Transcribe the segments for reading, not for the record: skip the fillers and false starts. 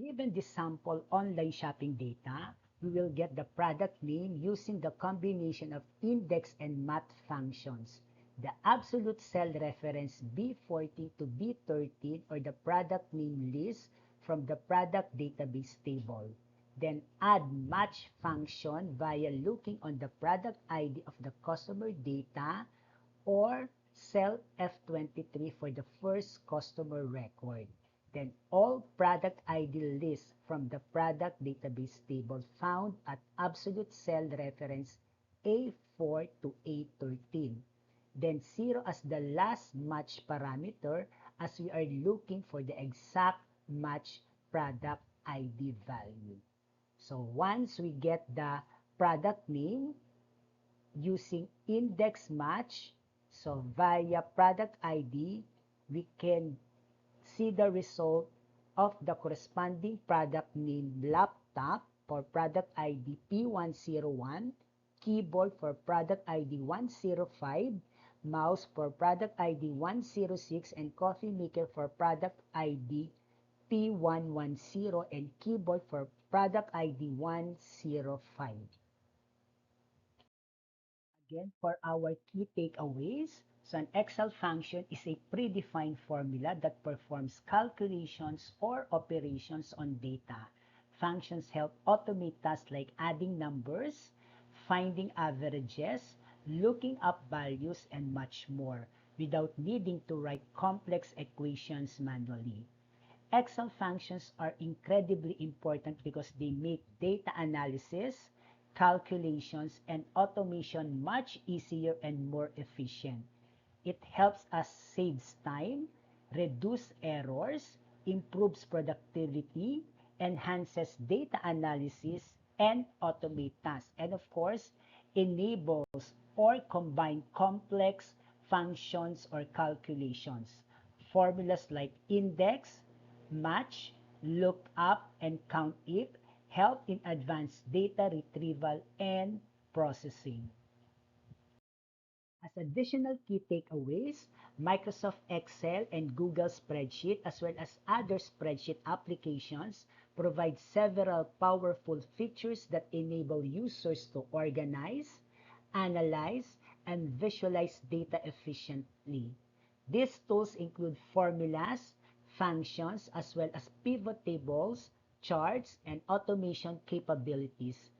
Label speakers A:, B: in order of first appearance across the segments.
A: Given the sample online shopping data, we will get the product name using the combination of index and math functions. The absolute cell reference B14 to B13 or the product name list from the product database table. Then add match function via looking on the product ID of the customer data or cell F23 for the first customer record. Then all product ID lists from the product database table found at absolute cell reference A4 to A13. Then 0 as the last match parameter as we are looking for the exact match product ID value. So once we get the product name using index match, so via product ID, we can see the result of the corresponding product name laptop for product ID P101, keyboard for product ID 105, mouse for product ID 106, and coffee maker for product ID P110, and keyboard for product ID 105. Again, for our key takeaways, so an Excel function is a predefined formula that performs calculations or operations on data. Functions help automate tasks like adding numbers, finding averages, looking up values, and much more without needing to write complex equations manually. Excel functions are incredibly important because they make data analysis, calculations, and automation much easier and more efficient. It helps us save time, reduce errors, improves productivity, enhances data analysis, and automate tasks. And of course, enables or combine complex functions or calculations. Formulas like index, match, look up, and count if help in advanced data retrieval and processing. As additional key takeaways, Microsoft Excel and Google Spreadsheet, as well as other spreadsheet applications, provide several powerful features that enable users to organize, analyze, and visualize data efficiently. These tools include formulas, functions, as well as pivot tables, charts, and automation capabilities,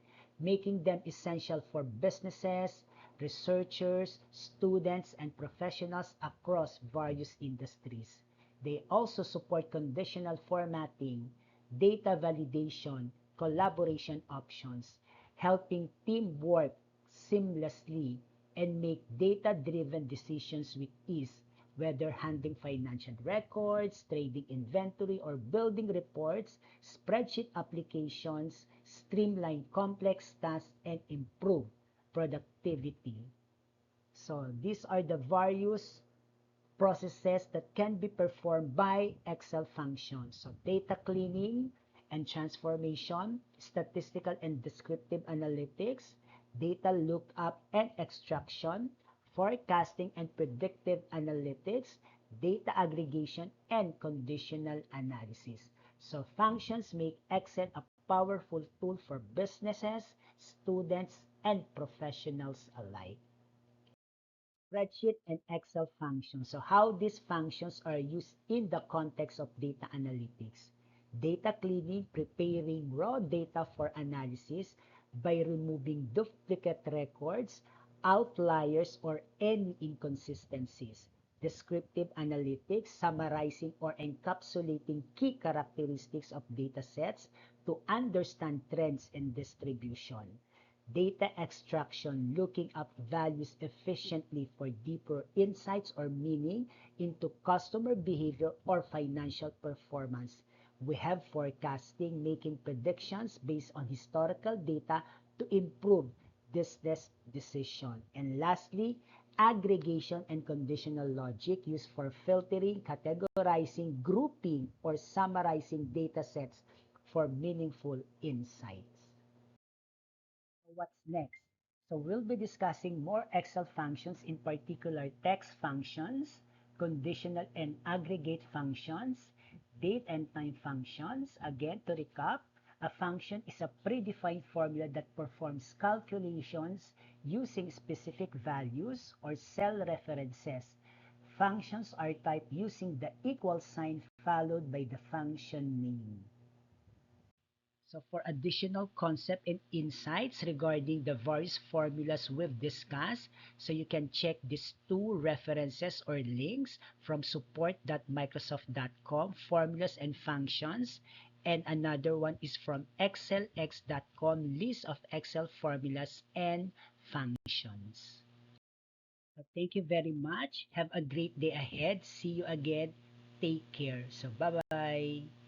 A: making them essential for businesses, researchers, students, and professionals across various industries. They also support conditional formatting, data validation, collaboration options, helping team work seamlessly and make data-driven decisions with ease, whether handling financial records, trading inventory, or building reports. Spreadsheet applications streamline complex tasks and improve productivity. So these are the various processes that can be performed by Excel functions. So data cleaning and transformation, statistical and descriptive analytics, data lookup and extraction, forecasting and predictive analytics, data aggregation, and conditional analysis. So functions make Excel a powerful tool for businesses, students, and professionals alike. Spreadsheet and Excel functions. So how these functions are used in the context of data analytics. Data cleaning, preparing raw data for analysis by removing duplicate records, outliers, or any inconsistencies. Descriptive analytics, summarizing or encapsulating key characteristics of data sets to understand trends and distribution. Data extraction, looking up values efficiently for deeper insights or meaning into customer behavior or financial performance. We have forecasting, making predictions based on historical data to improve business decision. And lastly, aggregation and conditional logic used for filtering, categorizing, grouping, or summarizing data sets for meaningful insights. What's next? So we'll be discussing more Excel functions, in particular text functions, conditional and aggregate functions, date and time functions. Again, to recap, a function is a predefined formula that performs calculations using specific values or cell references. Functions are typed using the equal sign followed by the function name. So for additional concept and insights regarding the various formulas we've discussed, so you can check these two references or links from support.microsoft.com, formulas and functions, and another one is from excelx.com, list of Excel formulas and functions. So thank you very much. Have a great day ahead. See you again. Take care. So bye-bye.